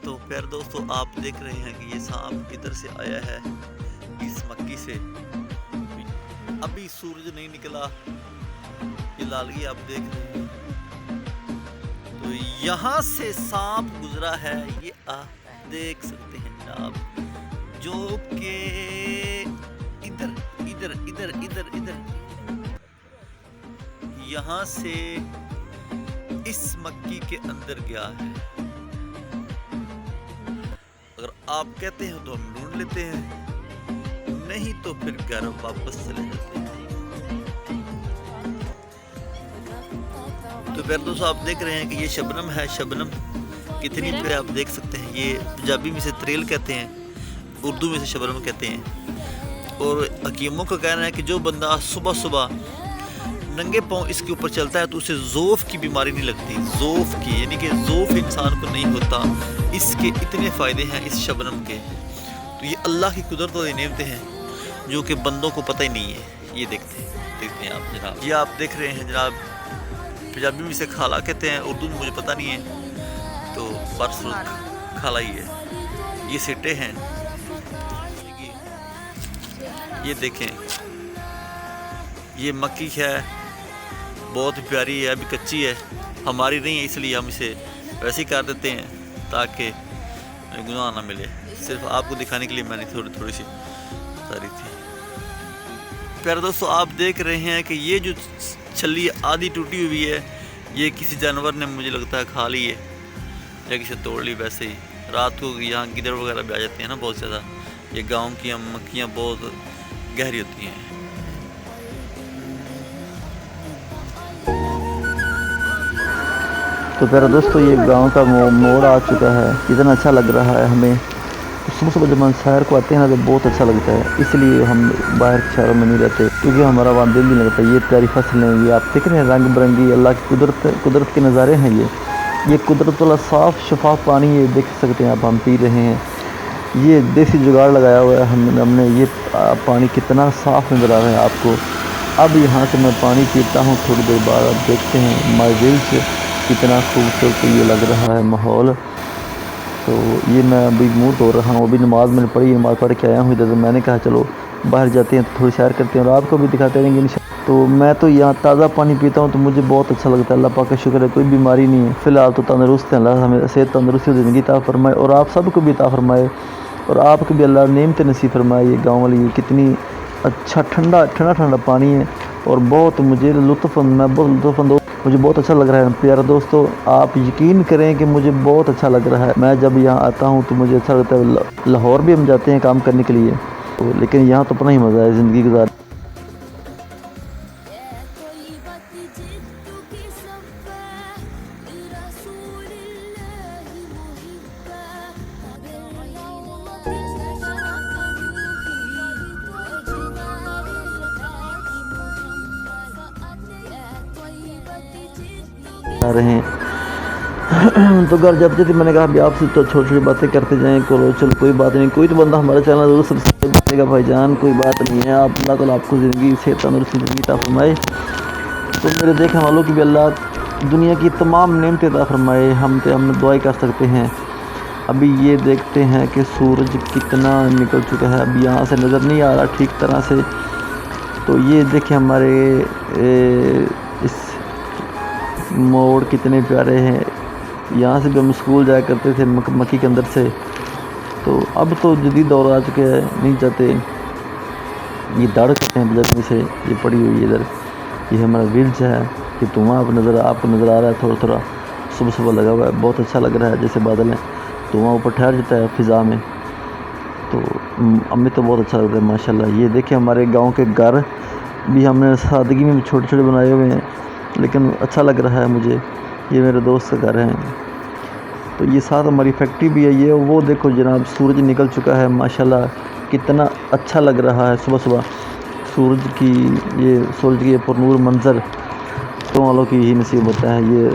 तो प्यारे दोस्तों, आप देख रहे हैं कि ये सांप इधर से आया है, इस मक्की से। अभी सूरज नहीं निकला, ये लालगी आप देख रहे हैं। तो यहाँ से सांप गुजरा है, ये आप देख सकते हैं जनाब, जो कि इधर इधर इधर इधर इधर यहाँ से इस मक्की के अंदर गया है। अगर आप कहते हैं तो हम ढूंढ लेते हैं, नहीं तो फिर घर वापस चले जाते हैं। तो फिर दोस्तों, आप देख रहे हैं कि ये शबनम है। शबनम कितनी पे आप देख सकते हैं। ये पंजाबी में से त्रेल कहते हैं, उर्दू में से शबनम कहते हैं। और हकीमों का कहना है कि जो बंदा सुबह सुबह नंगे पाँव इसके ऊपर चलता है तो उसे ज़ोफ़ की बीमारी नहीं लगती। ज़ोफ़ की यानी कि ज़ोफ़ इंसान को नहीं होता। इसके इतने फ़ायदे हैं इस शबनम के। तो ये अल्लाह की कुदरत वाली नेमतें हैं जो कि बंदों को पता ही नहीं है। ये देखते हैं आप जनाब, ये आप देख रहे हैं जनाब, पंजाबी में से खाला कहते हैं, उर्दू में मुझे पता नहीं है, तो बरसूख खाला ही है। ये सिट्टे हैं, ये देखें, ये मक्की है, बहुत प्यारी है, अभी कच्ची है, हमारी नहीं है, इसलिए हम इसे वैसे ही कर देते हैं ताकि गुनाह ना मिले। सिर्फ आपको दिखाने के लिए मैंने थोड़ी सी तारी थी। प्यारे दोस्तों, आप देख रहे हैं कि ये जो छल्ली आधी टूटी हुई है, ये किसी जानवर ने मुझे लगता है खा ली है या किसी तोड़ ली। वैसे ही रात को यहाँ गिदड़ वगैरह भी आ जाते हैं ना बहुत ज़्यादा। ये गाँव की मक्खियाँ बहुत गहरी होती हैं। तो प्यारे दोस्तों, ये गांव का मोड़ आ चुका है। कितना अच्छा लग रहा है हमें। सुबह सुबह जब हम शहर को आते हैं ना तो बहुत अच्छा लगता है, इसलिए हम बाहर शहरों में नहीं रहते, क्योंकि हमारा वहाँ दिल नहीं लगता। ये प्यारी फसलें, ये आप देख रहे हैं, रंग बिरंगी अल्लाह की कुदरत के नज़ारे हैं। ये कुदरत वाला साफ़ शफाफ पानी, ये देख सकते हैं आप, हम पी रहे हैं। ये देसी जुगाड़ लगाया हुआ है हमने। ये पानी कितना साफ़ नज़र आ रहा है आपको। अब यहाँ से मैं पानी पीता हूँ, थोड़ी देर बाद आप देखते हैं माय विल्स, कितना खूबसूरत ये लग रहा है माहौल। तो ये मैं अभी मुंह धो रहा हूँ, अभी नमाज़ मैंने पढ़ी, नमाज़ पढ़ के आया हूँ इधर। मैंने कहा चलो बाहर जाते हैं तो थोड़ी सैर करते हैं और आपको भी दिखाते रहेंगे इंशाअल्लाह। तो मैं तो यहाँ ताज़ा पानी पीता हूँ तो मुझे बहुत अच्छा लगता है। अल्लाह पाक का शुक्र है, कोई बीमारी नहीं है फ़िलहाल तो, तंदुरुस्त है। अल्लाह हमें सेहत तंदुरुस्ती ज़िंदगी अता फरमाए और आप सबको भी अता फरमाए और आपको भी अल्लाह नेमत नसीब फरमाए। ये गाँव वाली ये कितनी अच्छा ठंडा पानी है और बहुत मुझे मैं बहुत लुत्फ़अंदोज़, मुझे बहुत अच्छा लग रहा है। प्यारे दोस्तों, आप यकीन करें कि मुझे बहुत अच्छा लग रहा है। मैं जब यहाँ आता हूँ तो मुझे अच्छा लगता है। लाहौर भी हम जाते हैं काम करने के लिए, तो लेकिन यहाँ तो अपना ही मज़ा है ज़िंदगी गुजार। आ रहे हैं तो घर जब जैसे मैंने कहा अभी आपसे तो छोटी छोटी बातें करते जाएं, चलो कोई बात नहीं, कोई तो बंदा हमारा चैनल जरूर सब्सक्राइब करेगा भाईजान, कोई बात नहीं है। आप अल्लाह ताला आपको ज़िंदगी से तंदुरुस्ती ज़िंदगी अता फरमाए। तो मेरे देखने वालों की भी अल्लाह दुनिया की तमाम नेमतें अता फरमाए। हम दुआई कर सकते हैं। अभी ये देखते हैं कि सूरज कितना निकल चुका है, अभी यहाँ से नज़र नहीं आ रहा ठीक तरह से। तो ये देखें हमारे इस मोड़ कितने प्यारे हैं। यहाँ से भी हम स्कूल जाया करते थे मक्की के अंदर से, तो अब तो जदीद दौर आ चुके हैं, नहीं जाते। ये दाड़ कहते हैं बुजुर्ग में से, ये पड़ी हुई है इधर। ये हमारा विल्स है, कि धुआं आपको नज़र आ रहा है, थोड़ा थोड़ा सुबह सुबह लगा हुआ है, बहुत अच्छा लग रहा है। जैसे बादल हैं, धुआं ऊपर ठहर जाता है फ़िज़ा में, तो हमें तो बहुत अच्छा लग रहा है माशाल्लाह। ये देखिए हमारे गाँव के घर भी हमने सादगी में छोटे छोटे बनाए हुए हैं, लेकिन अच्छा लग रहा है मुझे। ये मेरे दोस्त का घर है। तो ये साथ हमारी फैक्ट्री भी है। ये वो देखो जनाब, सूरज निकल चुका है माशाल्लाह, कितना अच्छा लग रहा है सुबह सुबह सूरज की ये पुरनूर मंज़र तो वालों की ही नसीब होता है। ये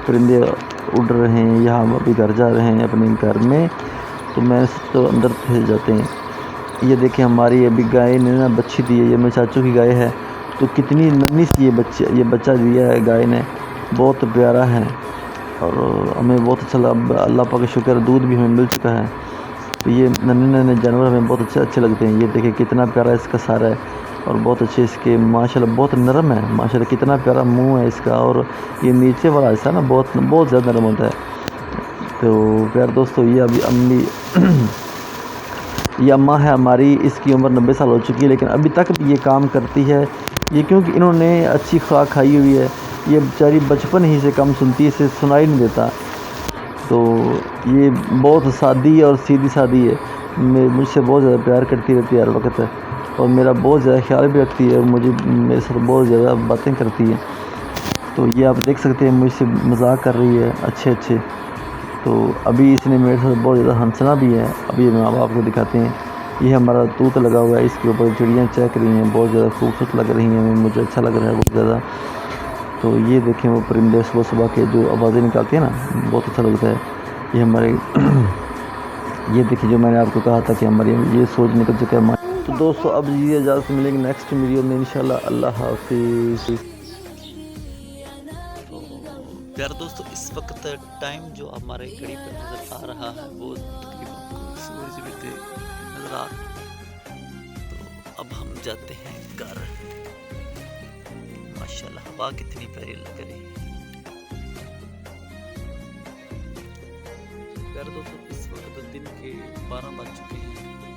परिंदे उड़ रहे हैं, यहाँ हम अभी घर जा रहे हैं अपने घर में, तो मैं तो अंदर भेज जाते हैं। ये देखें हमारी अभी गाय ने ना बच्ची दी है, ये मेरे चाचू की गाय है। तो कितनी नन्ही सी ये बच्चा दिया है गाय ने, बहुत प्यारा है। और हमें बहुत अच्छा लगा, अल्लाह पाक का शुक्र है, दूध भी हमें मिल चुका है। तो ये नन्हे नन्हे जानवर हमें बहुत अच्छे लगते हैं। ये देखिए कितना प्यारा इसका सारा है और बहुत अच्छे इसके माशाल्लाह बहुत नरम है, माशाल्लाह कितना प्यारा मुंह है इसका। और ये नीचे वाला हिस्सा ना बहुत बहुत ज़्यादा नरम होता है। तो प्यार दोस्तों, ये अभी अम्मी ये अम्मा है हमारी, इसकी उम्र 90 साल हो चुकी है, लेकिन अभी तक भी ये काम करती है। ये क्योंकि इन्होंने अच्छी खुराक खाई हुई है। ये बेचारी बचपन ही से कम सुनती है, इसे सुनाई नहीं देता। तो ये बहुत सादी और सीधी सादी है। मुझसे बहुत ज़्यादा प्यार करती रहती है हर वक्त, और मेरा बहुत ज़्यादा ख्याल भी रखती है, और मुझे मेरे साथ बहुत ज़्यादा बातें करती है। तो ये आप देख सकते हैं मुझसे मजाक कर रही है अच्छे अच्छे। तो अभी इसने मेरे साथ बहुत ज़्यादा हंसना भी है। अभी हम आपको दिखाते हैं। ये हमारा तूत लगा हुआ है, इसके ऊपर चिड़ियाँ चहक रही हैं, बहुत ज़्यादा खूबसूरत लग रही हैं, मुझे अच्छा लग रहा है बहुत ज़्यादा। तो ये देखें वो परिंदे सुबह सुबह के जो आवाज़ें निकालती हैं ना, बहुत अच्छा लगता है। ये हमारे ये देखिए जो मैंने आपको कहा था कि हमारी ये सोच निकल चुका है। तो दोस्तों अब ये इजाज़त मिलेंगे नेक्स्ट वीडियो में इंशाल्लाह। अल्लाह हाफिज़। तो प्यारे दोस्तों, इस वक्त टाइम जो हमारे घड़ी पर नज़र आ रहा है वो तकरीबन सूरज भी नज़र आ रहा है। तो अब हम जाते हैं घर। माशाल्लाह हवा कितनी प्यारी लग रही है। प्यारे दोस्तों, इस वक्त दिन के 12 बज चुके हैं।